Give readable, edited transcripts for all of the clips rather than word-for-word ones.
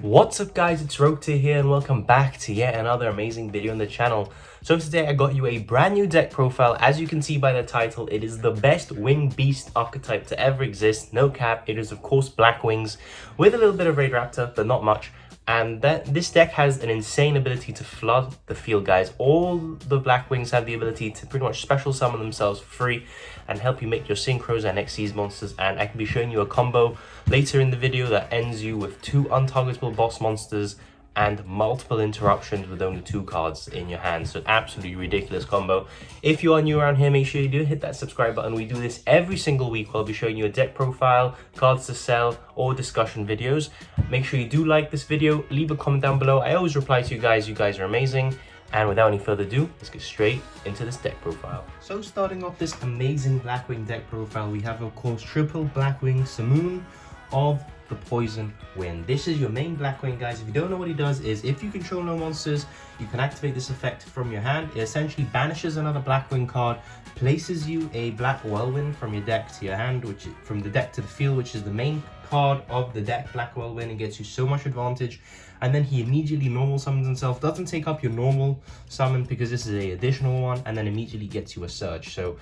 What's up guys, it's Rokte here and welcome back to yet another amazing video on the channel. So today I got you a brand new deck profile. As you can see by the title, it is the best wing beast archetype to ever exist. No cap, it is of course Blackwings with a little bit of Raid Raptor, but not much. And this deck has an insane ability to flood the field, guys. All the Blackwings have the ability to pretty much special summon themselves for free and help you make your Synchros and Xyz monsters. And I can be showing you a combo later in the video that ends you with 2 untargetable boss monsters and multiple interruptions with only 2 cards in your hand. So absolutely ridiculous combo. If you are new around here, make sure you do hit that subscribe button. We do this every single week. I'll be showing you a deck profile, cards to sell, or discussion videos. Make sure you do like this video, leave a comment down below. I always reply to you guys. You guys are amazing. And without any further ado, let's get straight into this deck profile. So starting off this amazing Blackwing deck profile, we have of course triple Blackwing Simoon of the Poison Wind. This is your main Blackwing, guys. If you don't know what he does, is if you control no monsters, you can activate this effect from your hand. It essentially banishes another Blackwing card, places you a Black Whirlwind from your deck to your hand, which is from the deck to the field, which is the main card of the deck, Black Whirlwind. It gets you so much advantage. And then he immediately normal summons himself, doesn't take up your normal summon because this is a additional one, and then immediately gets you a Surge. So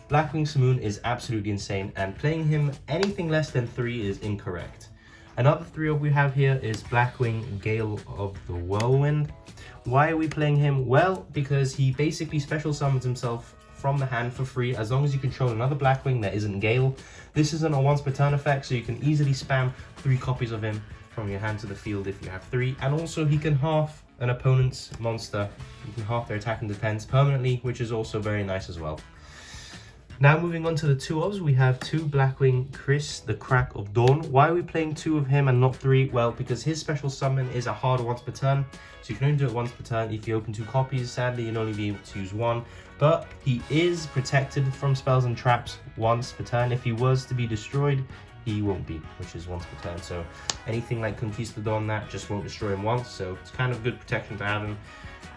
Blackwing Simoon is absolutely insane, and playing him anything less than 3 is incorrect. Another 3 we have here is Blackwing Gale of the Whirlwind. Why are we playing him? Well, because he basically special summons himself from the hand for free as long as you control another Blackwing that isn't Gale. This isn't a once per turn effect, so you can easily spam 3 copies of him from your hand to the field if you have 3. And also he can half an opponent's monster. You can half their attack and defense permanently, which is also very nice as well. Now moving on to the 2 ofs, we have 2 Blackwing Chris, the Crack of Dawn. Why are we playing 2 of him and not 3? Well, because his special summon is a hard once per turn, so you can only do it once per turn. If you open 2 copies, sadly you'll only be able to use 1, but he is protected from spells and traps once per turn. If he was to be destroyed, he won't be, which is once per turn. So anything like Conquistador on that just won't destroy him once, so it's kind of good protection to have him.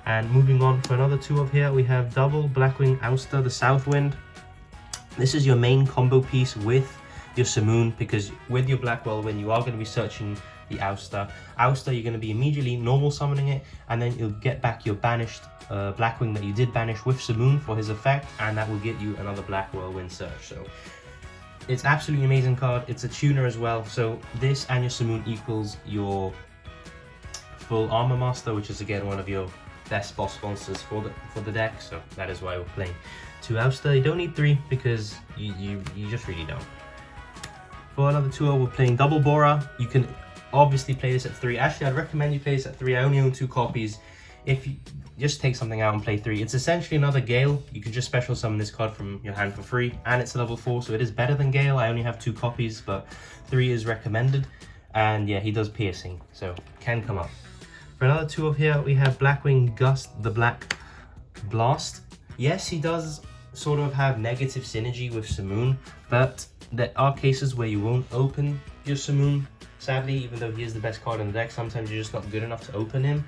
And moving on for another 2 of here, we have double Blackwing Ouster, the Southwind. This is your main combo piece with your Simoon, because with your Black Whirlwind, you are going to be searching the Ouster. Ouster, you're going to be immediately normal summoning it, and then you'll get back your banished Blackwing that you did banish with Simoon for his effect, and that will get you another Black Whirlwind Surge. So it's absolutely amazing card. It's a tuner as well. So this and your Simoon equals your full Armor Master, which is again one of your best boss monsters for the deck. So that is why we're playing 2 Ouster. You don't need 3 because you just really don't. For another 2, we're playing double Bora. You can obviously play this at 3. Actually, I'd recommend you play this at 3. I only own 2 copies. If you just take something out and play 3, it's essentially another Gale. You can just special summon this card from your hand for free, and it's a level 4, so it is better than Gale. I only have 2 copies, but 3 is recommended. And yeah, he does piercing, so can come up. For another 2 of here, we have Blackwing Gust, the Black Blast. Yes, he does sort of have negative synergy with Simoon, but there are cases where you won't open your Simoon. Sadly, even though he is the best card in the deck, sometimes you're just not good enough to open him.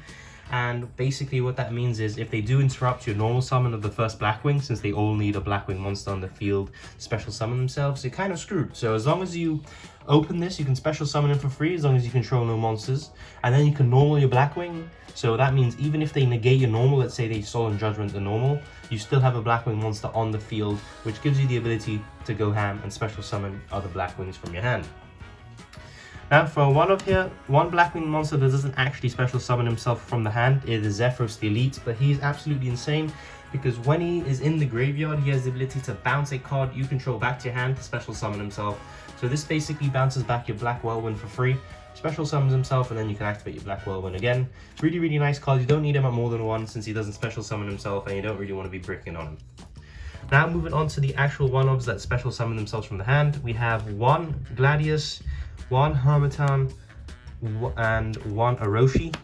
And basically what that means is if they do interrupt your normal summon of the first Blackwing, since they all need a Blackwing monster on the field to special summon themselves, you're kind of screwed. So as long as you open this, you can special summon him for free as long as you control no monsters, and then you can normal your Blackwing. So that means even if they negate your normal, let's say they Solemn Judgment the normal, you still have a Blackwing monster on the field, which gives you the ability to go ham and special summon other Blackwings from your hand. Now for one of here, one Blackwing monster that doesn't actually special summon himself from the hand is Zephyros the Elite, but he's absolutely insane because when he is in the graveyard, he has the ability to bounce a card you control back to your hand to special summon himself. So this basically bounces back your Black Whirlwind for free, special summons himself, and then you can activate your Black Whirlwind again. Really, really nice card. You don't need him at more than 1 since he doesn't special summon himself, and you don't really want to be bricking on him. Now moving on to the actual one-ofs that special summon themselves from the hand, we have 1 Gladius, 1 Harmattan, and 1 Orochi.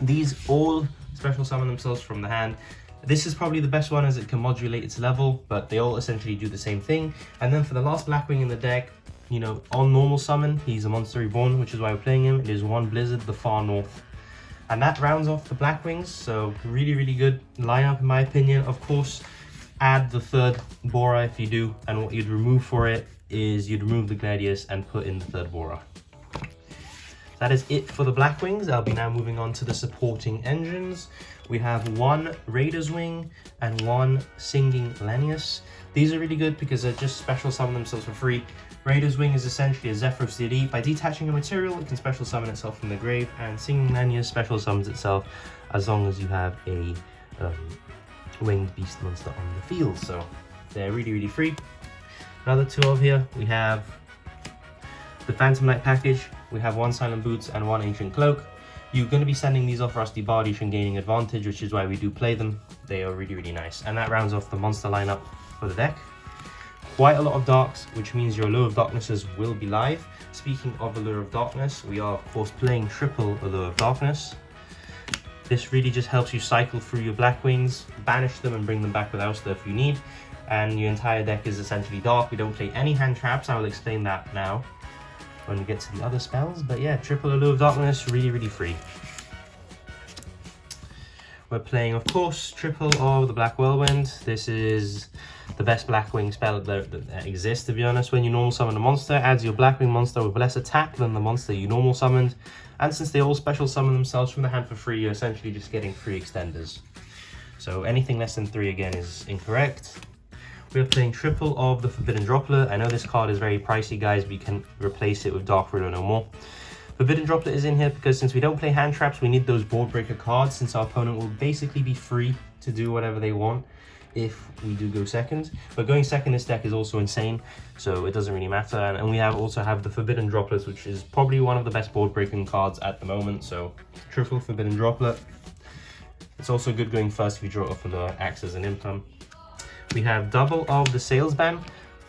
These all special summon themselves from the hand. This is probably the best one as it can modulate its level, but they all essentially do the same thing. And then for the last Blackwing in the deck, you know, on normal summon, he's a Monster Reborn, which is why we're playing him. It is 1 Blizzard, the Far North. And that rounds off the Blackwings, so really, really good lineup in my opinion. Of course, add the 3rd Bora if you do, and what you'd remove for it is you'd remove the Gladius and put in the 3rd Bora. that is it for the Blackwings. I'll be now moving on to the supporting engines. We have one Raider's Wing and one Singing Lanius. These are really good because they're just special summon themselves for free. Raider's Wing is essentially a Zephyros DD. By detaching a material, it can special summon itself from the grave, and Singing Lanius special summons itself as long as you have a winged beast monster on the field. So they're really free. Another two over here, we have the Phantom Knight package. We have one Silent Boots and one Ancient Cloak. You're going to be sending these off Rusty Bardish and gaining advantage, which is why we do play them. They are really nice. And that rounds off the monster lineup for the deck. Quite a lot of darks, which means your Allure of Darknesses will be live. Speaking of Allure of Darkness, we are of course playing triple Allure of Darkness. This really just helps you cycle through your Blackwings, banish them and bring them back with Ouster if you need. And your entire deck is essentially dark. We don't play any hand traps. I will explain that now when we get to the other spells. But yeah, triple Allure of Darkness, really free. We're playing, of course, triple of the Black Whirlwind. This is the best Blackwing spell that exists, to be honest. When you normal summon a monster, adds your Blackwing monster with less attack than the monster you normal summoned. And since they all special summon themselves from the hand for free, you're essentially just getting 3 extenders. So anything less than 3 again is incorrect. We're playing triple of the Forbidden Droplet. I know this card is very pricey, guys, but you can replace it with Dark Ruler no more. Forbidden Droplet is in here because since we don't play hand traps, we need those board breaker cards, since our opponent will basically be free to do whatever they want if we do go second. But going second, this deck is also insane, so it doesn't really matter. And we also have the Forbidden Droplets, which is probably one of the best board breaking cards at the moment. So triple Forbidden Droplet. It's also good going first if you draw it off of the Axes and Impulse. We have double of the Sales Ban.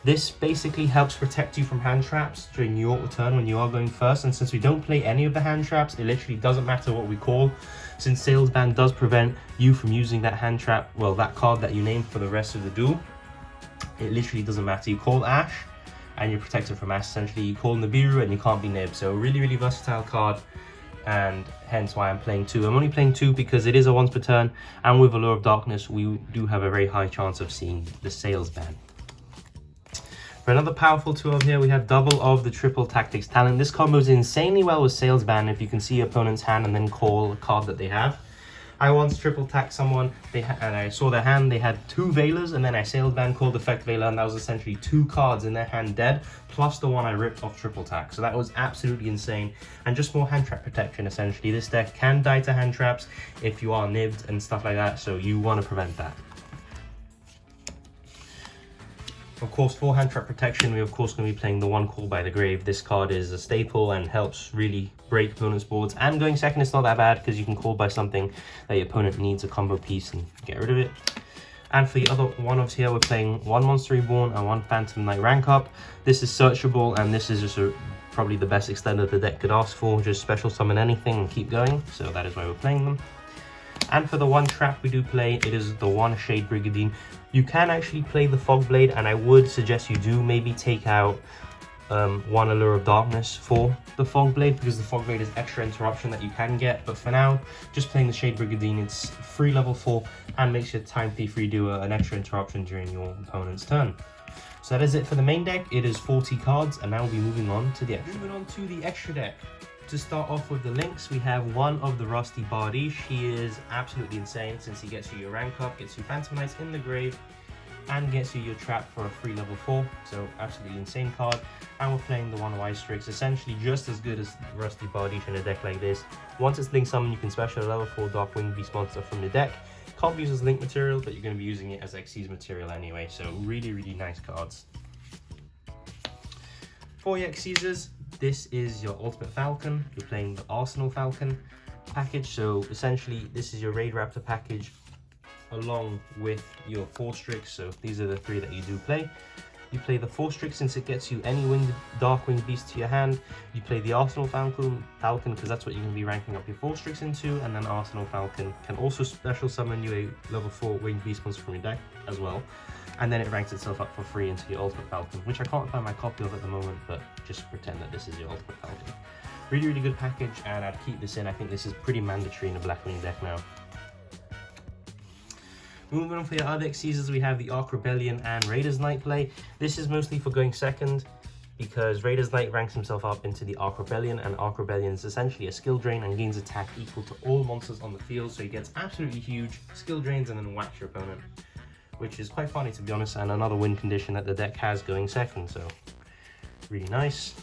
This basically helps protect you from hand traps during your turn when you are going first. And since we don't play any of the hand traps, it literally doesn't matter what we call. Since Sales Ban does prevent you from using that hand trap, well, that card that you named for the rest of the duel, it literally doesn't matter. You call Ash and you're protected from Ash, essentially. You call Nibiru and you can't be Nib. So really versatile card, and hence why I'm playing 2. I'm only playing 2 because it is a once per turn, and with Allure of Darkness, we do have a very high chance of seeing the Sales Ban. For another powerful 2 over here, we have double of the Triple Tactics Talent. This combos insanely well with Sales Ban if you can see your opponent's hand and then call a card that they have. I once triple tacked someone, and I saw their hand, they had 2 Veilers, and then I Sales Ban called Effect Veiler, and that was essentially 2 cards in their hand dead, plus the one I ripped off triple tack. So that was absolutely insane, and just more hand trap protection essentially. This deck can die to hand traps if you are nibbed and stuff like that, so you want to prevent that. Of course, for hand trap protection, we're of course going to be playing the one Call by the Grave. This card is a staple and helps really break opponent's boards. And going second is not that bad because you can call by something that your opponent needs a combo piece and get rid of it. And for the other one of here, we're playing one Monster Reborn and one Phantom Knight rank up. This is searchable, and this is just probably the best extender the deck could ask for. Just special summon anything and keep going. So that is why we're playing them. And for the one trap we do play, it is the one Shade Brigandine. You can actually play the Fog Blade, and I would suggest you do maybe take out one Allure of Darkness for the Fog Blade, because the Fog Blade is extra interruption that you can get. But for now, just playing the Shade Brigandine, it's free level 4 and makes your Time Thief redo an extra interruption during your opponent's turn. So that is it for the main deck. It is 40 cards, and now we'll be moving on to the extra. Moving on to the extra deck. To start off with the links, we have one of the Rusty Bardish. He is absolutely insane since he gets you your rank up, gets you Phantom Knights in the grave, and gets you your trap for a free level 4. So absolutely insane card. And we're playing the one Wise Strix, essentially just as good as Rusty Bardish in a deck like this. Once it's link summoned, you can special a level 4 Dark Winged Beast monster from the deck. Can't be used as link material, but you're going to be using it as Xyz material anyway. So really nice cards. For your Xyzs, this is your Ultimate Falcon. You're playing the Arsenal Falcon package. So essentially, this is your Raid Raptor package along with your 4 Strix. So these are the 3 that you do play. You play the 4 Strix since it gets you any Dark Winged Beast to your hand. You play the Arsenal Falcon because that's what you're going to be ranking up your 4 Strix into. And then Arsenal Falcon can also special summon you a level 4 Winged Beast monster from your deck as well. And then it ranks itself up for free into your Ultimate Falcon, which I can't find my copy of at the moment, but just pretend that this is your Ultimate Falcon. Really good package, and I'd keep this in. I think this is pretty mandatory in a Blackwing deck now. Moving on for your other Xyzs, we have the Ark Rebellion and Raiders Night play. This is mostly for going second. because Raider's Knight ranks himself up into the Arc Rebellion, and Arc Rebellion is essentially a skill drain and gains attack equal to all monsters on the field, so he gets absolutely huge skill drains and then whacks your opponent, which is quite funny to be honest, and another win condition that the deck has going second, so really nice.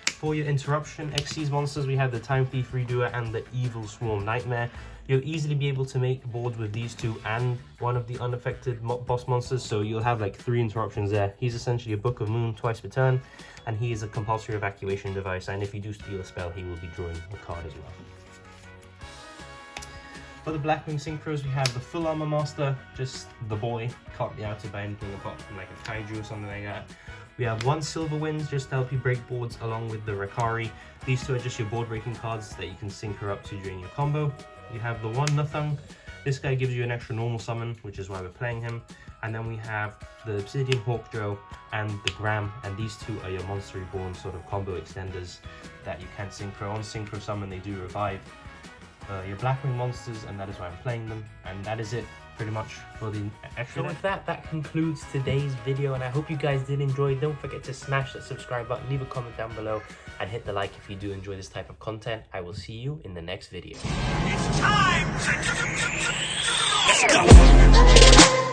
For your interruption Xyz monsters, we have the Time Thief Redoer and the Evil Swarm Nightmare. You'll easily be able to make boards with these two and one of the unaffected boss monsters, so you'll have like 3 interruptions there. He's essentially a Book of Moon twice per turn, and he is a compulsory evacuation device, and if you do steal a spell, he will be drawing a card as well. For the Blackwing Synchros, we have the Full Armor Master, just the boy, can't be outed by anything apart from like a Kaiju or something like that. We have 1 Silver Winds just to help you break boards along with the Rakari. These two are just your board breaking cards that you can synchro up to during your combo. You have the 1 Nuthung. This guy gives you an extra normal summon, which is why we're playing him. And then we have the Obsidian Hawkjoe and the Gram, and these two are your Monster Reborn sort of combo extenders that you can synchro. On synchro summon, they do revive your Blackwing monsters, and that is why I'm playing them. And that is it pretty much for the extra. So with that concludes today's video, and I hope you guys did enjoy. Don't forget to smash that subscribe button, leave a comment down below, and hit the like if you do enjoy this type of content. I will see you in the next video. It's time! Let's go!